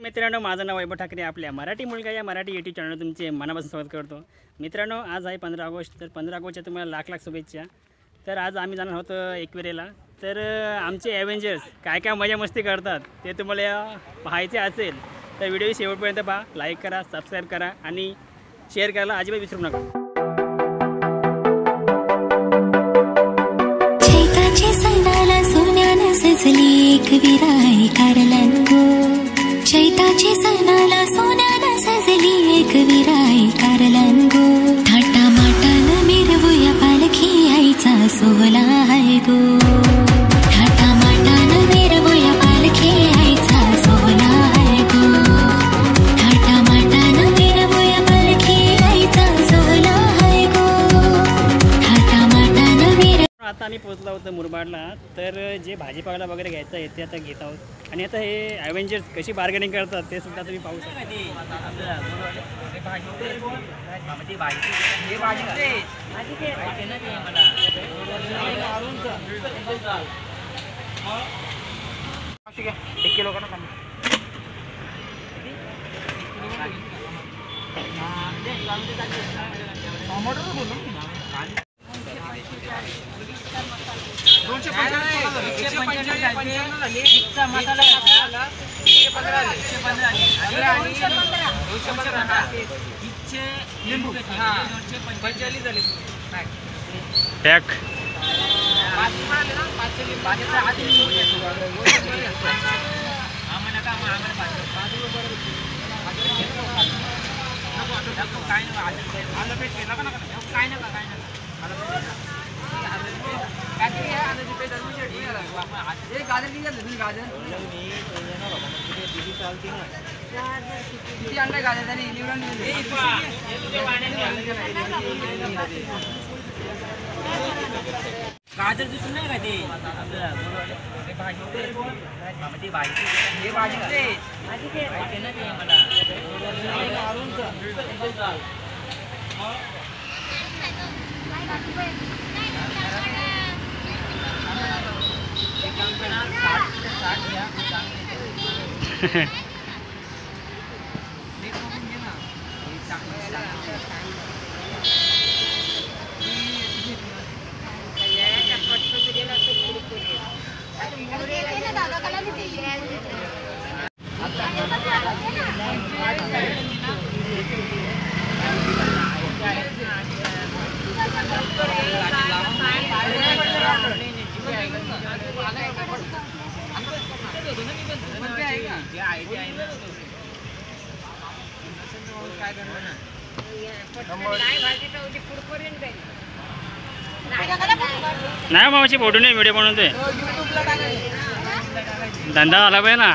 मित्रांनो, माझं नाव वैभव ठाकरे. आपल्या मराठी मुलगा या मराठी यूट्यूब चॅनल तुमचे मनापासून स्वागत करतो. मित्रांनो, आज आहे 15 ऑगस्ट. तर 15 ऑगस्टच्या तुम्हाला लाख लाख शुभेच्छा. तर आज आम्ही जाणार आहोत एकविरेला. तर आमचे ॲव्हेंजर्स काय काय मजा मस्ती करतात ते तुम्हाला पाहायचे असेल तर व्हिडिओ शेवटपर्यंत पहा. लाईक करा, सबस्क्राईब करा आणि शेअर करायला अजिबात विसरू नका. चैताची सणाला सोन्यानं सजली एकविराई कारलांगो. चैताची सणाला सोन्यानं सजली एकविराई कारलांगो. थाटा माटानं मिरवूया पालखी आईचा सोहळा आहे गो. थाटा माटानं मिरवूया पालखी आईचा सोहळा आहे गो. थाटा माटानं मिरवूया पालखी आईचा सोहळा आहे गो. थाटा माटानं मिर. आता आम्ही पोहोचलो होतो मुरबाडला. तर जे भाजीपाला वगैरे घ्यायचं आहे ते आता घेत आहोत. आणि आता हे ॲव्हेंजर्स कशी बार्गेनिंग करतात ते सुद्धा तुम्ही पाहू शकता. एक किलो का ना टॅक गाजर दिसून नाही का ते नाही मामाची फोटो नाही व्हिडिओ बनवतोय. धंदा आला पाहिजे ना.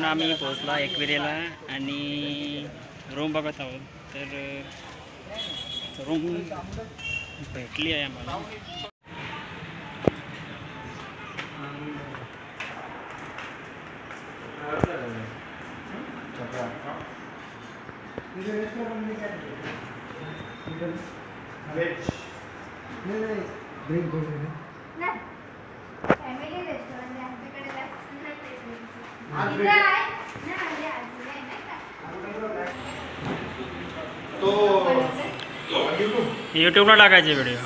आम्ही पोहोचला एकविरेला आणि रूम बघत आहोत. तर रूम भेटली आहे आम्हाला. यूट्यूबला टाकायचे व्हिडिओ.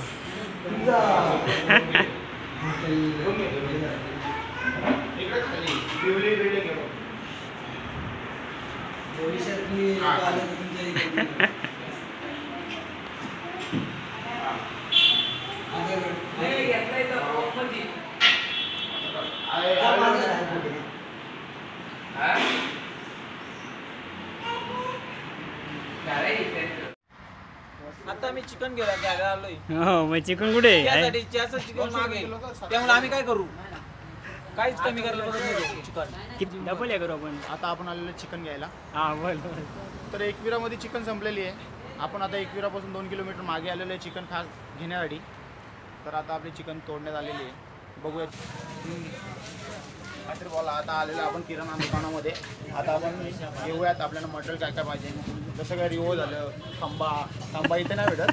आम्ही चिकन घ्यायला आलोय. हो मग चिकन कुठे आहे? त्यासाठी ज्याचं चिकन मागे त्यामुळे आम्ही काय करू, काहीच कमी करायला बघत नाही चिकन. किती डबल आहे करू आपण? आता आपण आलेलो चिकन घ्यायला. हां बोल. तर एकविरामध्ये चिकन संपलेली आहे. आपण आता एकविरापासून 2 किलोमीटर मागे आलेलो आहे चिकन खास घेण्यासाठी. तर आता आपली चिकन तोडण्यात आलेली आहे. बघूया काहीतरी बोला. आता आलेलं आपण किराणा दुकानामध्ये. आता आपण घेऊयात आपल्याला मटेरियल काय काय पाहिजे. जसं काय रिओ झालं, तांबा इथे नाही भेटत.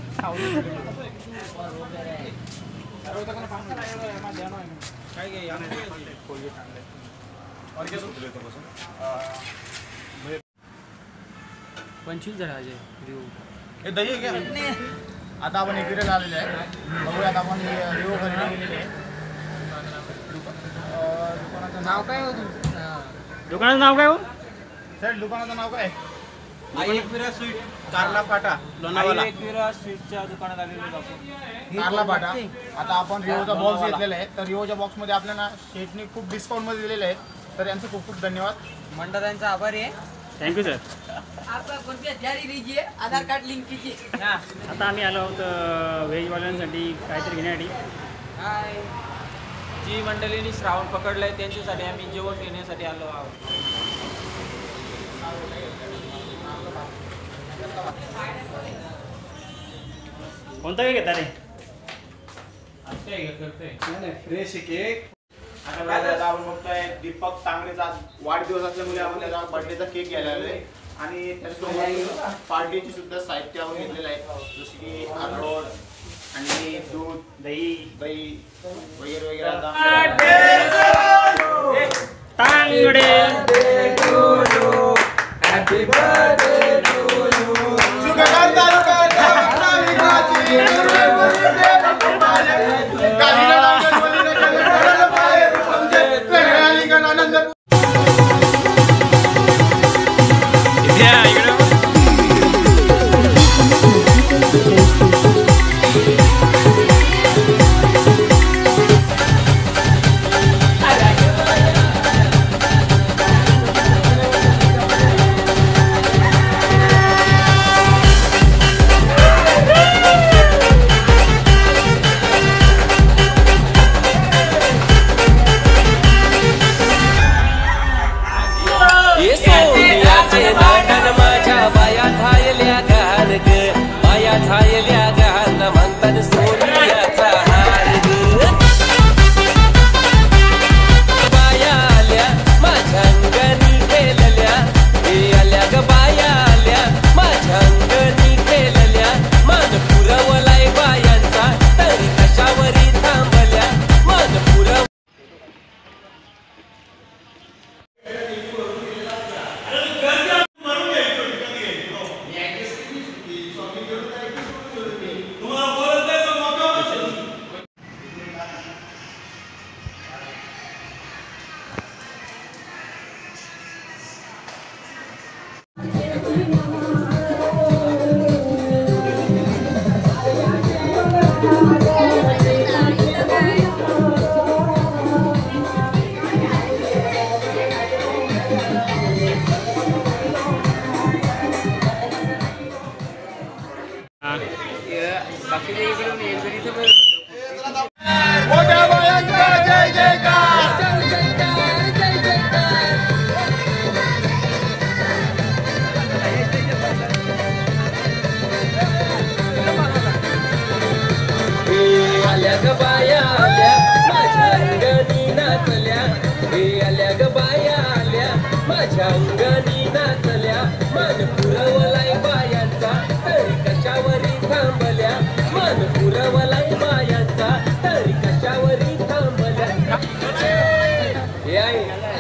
काय घे 25 जणांचे हे दही आहे का? आता आपण एकविराला आलेले आहे. बघूयात आपण रिओ खरेदी केलेली आहे. दुकानाचं नाव काय हो तुमचं? दुकानाचं नाव काय हो सर? दुकानाचं नाव काय? एकविरा स्वीट कारला फाटा लोणावळा. एकविरा स्वीटच्या दुकानात आलेलो आपण. कारला फाटा. आता आपण रिओचा बॉक्स घेतलेला आहे. तर रिओच्या बॉक्समध्ये आपल्याला शेटनी खूप डिस्काउंटमध्ये दिलेले आहेत. तर यांचं खूप खूप धन्यवाद. मंडळांचा आभारी आहे. Thank you sir. Aadhaar card link कीजिए. आता आम्ही आलो आहोत व्हेजवाल्यांसाठी काहीतरी घेण्यासाठी. हाय, जी मंडळींनी श्रावण पकडलाय त्यांच्यासाठी आम्ही जेवण घेण्यासाठी आलो आहोत. कोणता काय घेता रे? Fresh cake. आता आपण बघतोय दीपक तांगडेचा वाढदिवस असल्यामुळे आपण त्याचा बर्थडेचा केक घ्यायला आलोय. आणि त्याच्यासोबत पार्टीची सुद्धा साहित्य आपण घेतलेलं आहे. जसे की अक्रोड आणि दूध, दही वगैरे वगैरे. तांगडे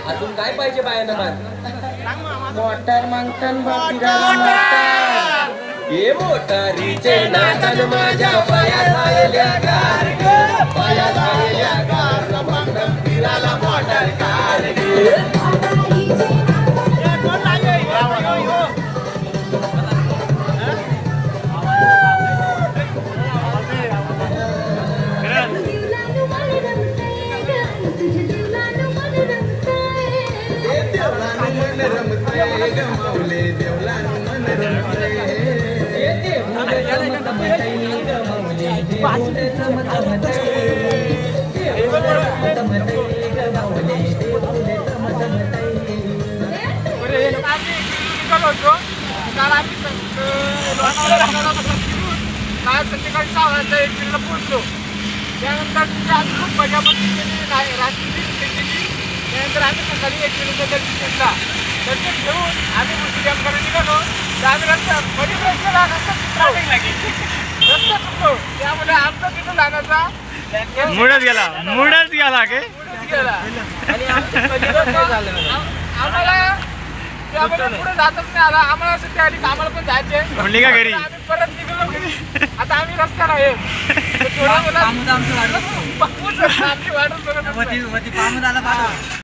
अजून काय पाहिजे बायांना? मोटर मंथन मोटर ये मोटारीचे नाटन माझ्या पायात आलेल्या कार ग, पायात आलेल्या कार मंथन फिरायला मोटार कार ग. काल संध्याकाळी 6 वाजता एकविरेला पोहोचलो. त्यानंतर तिथे आम्ही खूप मजा मस्ती केली, रात्री केली. त्यानंतर आम्ही सकाळी एकविरेचं दर्शन घेतला. दर्शन घेऊन आम्ही मुर्ती डॅमकडे निघालो. तर आम्ही रस्ता मध्येच रस्त्याला रस्ता चुकलो. त्यामुळे आमचा तिथून लागायचा मुडच गेला के गेला आणि आम्हाला त्यामुळे पुढे जातच नाही आला. आम्हाला असं त्या आधी आम्हाला पण जायचे म्हणली का घरी आम्ही परत निघालो घरी. आता आम्ही रस्त्याला आहे. थोडं आमची वाटच बघत